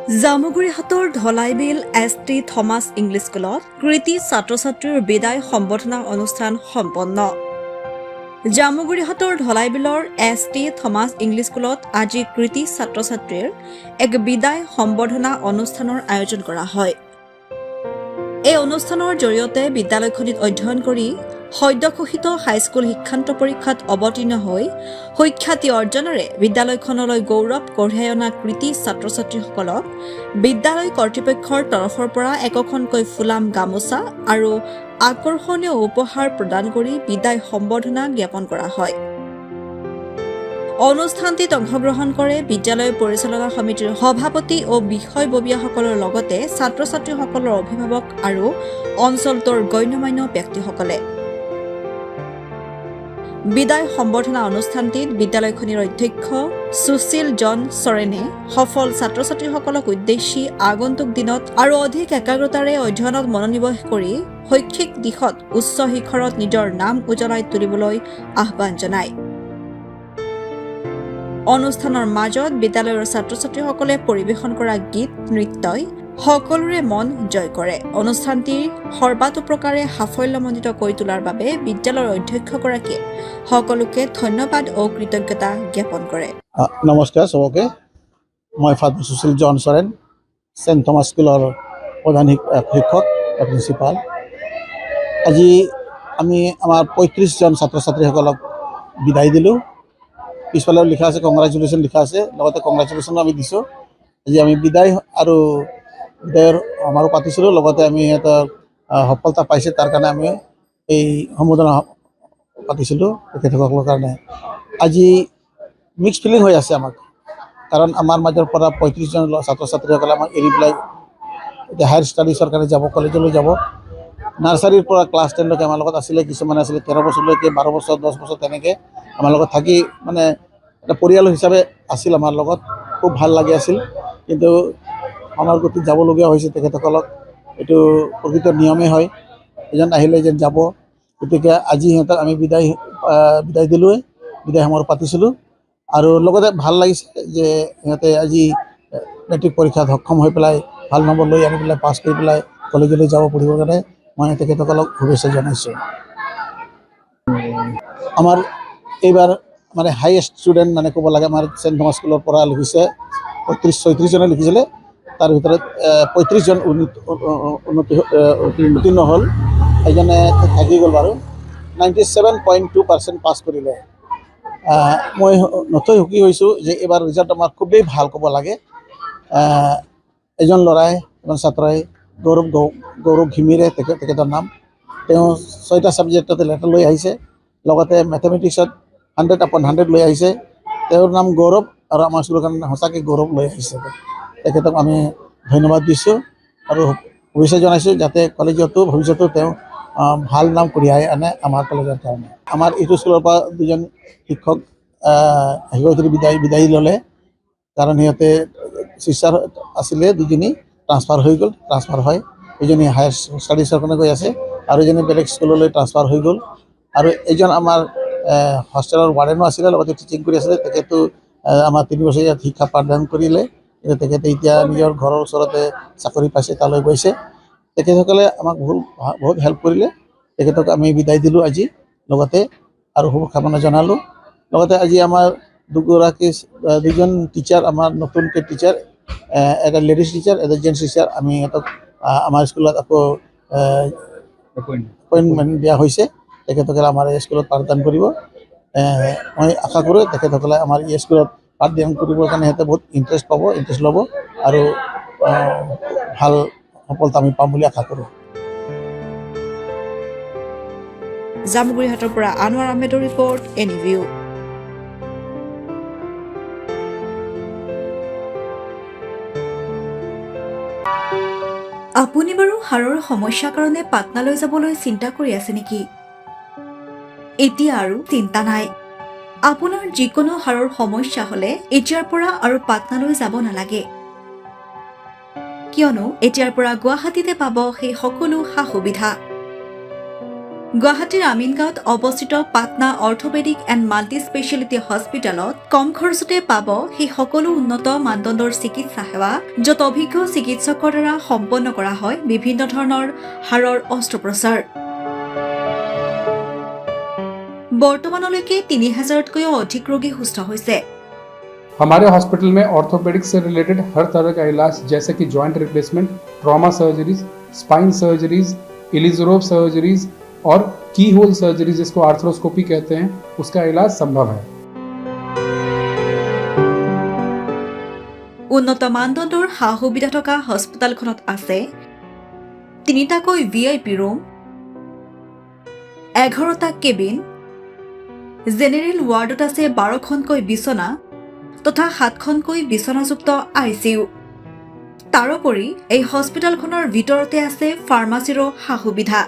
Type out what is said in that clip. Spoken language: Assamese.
জামুগুৰিহাটৰ ধলাইবিল এছ.টি. থমাছ ইংলিছ স্কুলত কৃতি ছাত্ৰ-ছাত্ৰীৰ বিদায় সম্বৰ্ধনা অনুষ্ঠান সম্পন্ন। জামুগুৰিহাটৰ ধলাইবিলৰ এছ.টি. থমাছ ইংলিছ স্কুলত আজি কৃতি ছাত্ৰ-ছাত্ৰীৰ এক বিদায় সম্বৰ্ধনা অনুষ্ঠানৰ আয়োজন কৰা হয়। এই অনুষ্ঠানৰ জৰিয়তে বিদ্যালয়খনিত অধ্যয়ন কৰি সদ্যঘোষিত হাইস্কুল শিক্ষান্ত পৰীক্ষাত অৱতীৰ্ণ হৈ সুখ্যাতি অৰ্জনেৰে বিদ্যালয়খনলৈ গৌৰৱ কঢ়িয়াই অনা কৃতি ছাত্ৰ-ছাত্ৰীসকলক বিদ্যালয় কৰ্তৃপক্ষৰ তৰফৰ পৰা একোখনকৈ ফুলাম গামোচা আৰু আকৰ্ষণীয় উপহাৰ প্ৰদান কৰি বিদায় সম্বৰ্ধনা জ্ঞাপন কৰা হয়। অনুষ্ঠানটিত অংশগ্ৰহণ কৰে বিদ্যালয় পৰিচালনা সমিতিৰ সভাপতি ও বিষয়ববীয়াসকলৰ লগতে ছাত্ৰ-ছাত্ৰীসকলৰ অভিভাৱক আৰু অঞ্চলটোৰ গণ্যমান্য ব্যক্তিসকলে। বিদায় সম্বৰ্ধনা অনুষ্ঠানটিত বিদ্যালয়খনিৰ অধ্যক্ষ সুশীল জন চৰেনে সফল ছাত্ৰ-ছাত্ৰীসকলক উদ্দেশ্যি আগন্তুক দিনত আৰু অধিক একাগ্ৰতাৰে অধ্যয়নত মনোনিৱেশ কৰি শৈক্ষিক দিশত উচ্চ শিখৰত নিজৰ নাম উজ্বলাই তুলিবলৈ আহ্বান জনায়। অনুষ্ঠানৰ মাজত বিদ্যালয়ৰ ছাত্ৰ-ছাত্ৰীসকলে পৰিৱেশন কৰা গীত নৃত্যই সকলোৰে মন জয় কৰে। অনুষ্ঠানটি সৰ্বাতোপ্ৰকাৰে সাফল্যমণ্ডিত কৰি তোলাৰ বাবে বিদ্যালয়ৰ অধ্যক্ষগৰাকীয়ে সকলোকে ধন্যবাদ ও কৃতজ্ঞতা জ্ঞাপন কৰে। নমস্কাৰ সবকে, মই ফাদাৰ সুশীল জন চৰেন, চেণ্ট থমাছ স্কুলৰ প্ৰধান শিক্ষক প্ৰিন্সিপাল। আজি আমি আমাৰ 35জন ছাত্ৰ ছাত্ৰীসকলক বিদায় দিলোঁ। পিছফালেও লিখা আছে কংগ্ৰেচুলেশ্যন লিখা আছে, লগতে কংগ্ৰেচুলেশ্যনো আমি দিছোঁ। আজি আমি বিদায় আৰু বিদায়ৰ আমাৰো পাতিছিলোঁ, লগতে আমি সিহঁতৰ সফলতা পাইছে তাৰ কাৰণে আমি এই সম্বোধনা পাতিছিলোঁ তেখেতসকলৰ কাৰণে। আজি মিক্স ফিলিং হৈ আছে আমাক, কাৰণ আমাৰ মাজৰ পৰা 35জন ছাত্ৰ ছাত্ৰীসকলে আমাক এৰি পেলাই এতিয়া হায়াৰ ষ্টাডিজৰ কাৰণে যাব, কলেজলৈ যাব। নাৰ্চাৰীৰ পৰা ক্লাছ 10লৈকে আমাৰ লগত আছিলে, কিছুমান আছিলে 13 বছৰলৈকে, 12 বছৰ, 10 বছৰ তেনেকৈ আমাৰ লগত থাকি মানে এটা পৰিয়াল হিচাপে আছিল আমাৰ লগত। খুব ভাল লাগি আছিল, কিন্তু আমাৰ গতিত যাবলগীয়া হৈছে তেখেতসকলক। এইটো প্ৰকৃত নিয়মেই হয়, এজন আহিলে যেন যাব। গতিকে আজি সিহঁতক আমি বিদায় দিলোঁৱে, বিদায় সমাৰোহ পাতিছিলোঁ। আৰু লগতে ভাল লাগিছে যে সিহঁতে আজি মেট্ৰিক পৰীক্ষাত সক্ষম হৈ পেলাই ভাল নম্বৰ লৈ আনি পেলাই পাছ কৰি পেলাই কলেজলৈ যাব পঢ়িবৰ কাৰণে মই তেখেতসকলক শুভেচ্ছা জনাইছোঁ। আমাৰ এইবাৰ মানে হাইয়েষ্ট ষ্টুডেণ্ট মানে ক'ব লাগে আমাৰ চেণ্ট থমাছ স্কুলৰ পৰা লিখিছে 35-36জনে লিখিছিলে, তাৰ ভিতৰত 35জন উত্তীৰ্ণ হ'ল, এজনে থাকি গ'ল বাৰু। 97.2% পাছ কৰিলে। মই নথৈ সুখী হৈছোঁ যে এইবাৰ ৰিজাল্ট আমাৰ খুবেই ভাল ক'ব লাগে। এজন ল'ৰাই, এজন ছাত্ৰই গৌৰৱ ঘিমিৰে তেখেতৰ নাম, তেওঁ 6টা ছাবজেক্টতে লেটাৰ লৈ আহিছে, লগতে মেথামেটিক্সত 100/100 লৈ আহিছে। তেওঁৰ নাম গৌৰৱ, আৰু আমাৰ স্কুলৰ কাৰণে সঁচাকৈ গৌৰৱ লৈ আহিছে। তেখেতক আমি ধন্যবাদ দিছোঁ আৰু শুভেচ্ছা জনাইছোঁ, যাতে কলেজতো ভৱিষ্যতেও তেওঁ ভাল নাম কঢ়িয়াই আনে আমাৰ কলেজৰ কাৰণে। আমাৰ এইটো স্কুলৰ পৰা 2জন শিক্ষক শিক্ষয়িত্ৰী বিদায় ল'লে, কাৰণ সিহঁতে টিচাৰ আছিলে 2জনী, ট্ৰান্সফাৰ হৈ গ'ল, ট্ৰান্সফাৰ হয়। এজনী হায়াৰ ষ্টাডিজৰ কাৰণে গৈ আছে আৰু এজনী বেলেগ স্কুললৈ ট্ৰান্সফাৰ হৈ গ'ল। আৰু এজন আমাৰ হোষ্টেলৰ ৱাৰ্ডেনো আছিলে, লগতে টিচিং কৰি আছিলে। তেখেতো আমাৰ 3 বছৰ ইয়াত শিক্ষা পাঠদান কৰিলে, কিন্তু তেখেতে এতিয়া নিজৰ ঘৰৰ ওচৰতে চাকৰি পাইছে, তালৈ গৈছে। তেখেতসকলে আমাক বহুত হেল্প কৰিলে, তেখেতক আমি বিদায় দিলোঁ আজি, লগতে আৰু শুভকামনা জনালোঁ। লগতে আজি আমাৰ 2জন টিচাৰ, আমাৰ নতুনকৈ টিচাৰ, এটা লেডিজ টিচাৰ, এটা জেণ্টছ টিচাৰ, আমি সিহঁতক আমাৰ স্কুলত আকৌ এপইণ্টমেণ্ট দিয়া হৈছে। তেখেতসকলে আমাৰ এই স্কুলত পাঠদান কৰিব। মই আশা কৰোঁ তেখেতসকলে আমাৰ এই স্কুলত পাঠদান কৰিবৰ কাৰণে সিহঁতে বহুত ইণ্টাৰেষ্ট ল'ব আৰু ভাল সফলতা আমি পাম বুলি আশা কৰোঁ। জামুগুৰিহাটৰ পৰা আনোৱাৰ আহমেদৰ ৰিপৰ্ট, NEView। আপুনি বাৰু হাড়ৰ সমস্যাৰ কাৰণে পাটনালৈ যাবলৈ চিন্তা কৰি আছে নেকি? এতিয়া আৰু চিন্তা নাই। আপোনাৰ যিকোনো হাড়ৰ সমস্যা হ'লে এতিয়াৰ পৰা আৰু পাটনালৈ যাব নালাগে, কিয়নো এতিয়াৰ পৰা গুৱাহাটীতে পাব সেই সকলো সা-সুবিধা। গুৱাহাটীৰ আমিনগাঁৱত অৱস্থিত Patna orthopaedic and multi speciality হস্পিটেলত কম খৰচতে পাব সেই সকলো উন্নত মানদণ্ডৰ চিকিৎসা সেৱা য'ত অভিজ্ঞ চিকিৎসকৰ দ্বাৰা সম্পন্ন কৰা হয় বিভিন্ন ধৰণৰ হাড়ৰ অস্ত্ৰোপচাৰ। বৰ্তমানলৈকে ৩,০০০তকৈও অধিক ৰোগী সুস্থ হৈছে। हमारे हॉस्पिटल में ऑर्थोपेडिक से रिलेटेड हर तरह का इलाज जैसे कि joint replacement, trauma surgeries, spine surgeries, Ilizarov surgeries और की होल सर्जरी जिसको आर्थ्रोस्कोपी कहते हैं उसका इलाज संभव है। উন্নত মানদণ্ডৰ সা সুবিধা থকা হস্পিটেলখনত আছে ৩টাকৈ VIP ৰুম, 11টা কেবিন, জেনেৰেল ৱাৰ্ডত আছে 12খনকৈ বিচনা তথা 7খনকৈ বিচনাযুক্ত ICU। তাৰোপৰি এই হস্পিটেলখনৰ ভিতৰতে আছে ফাৰ্মাচীৰো সা সুবিধা।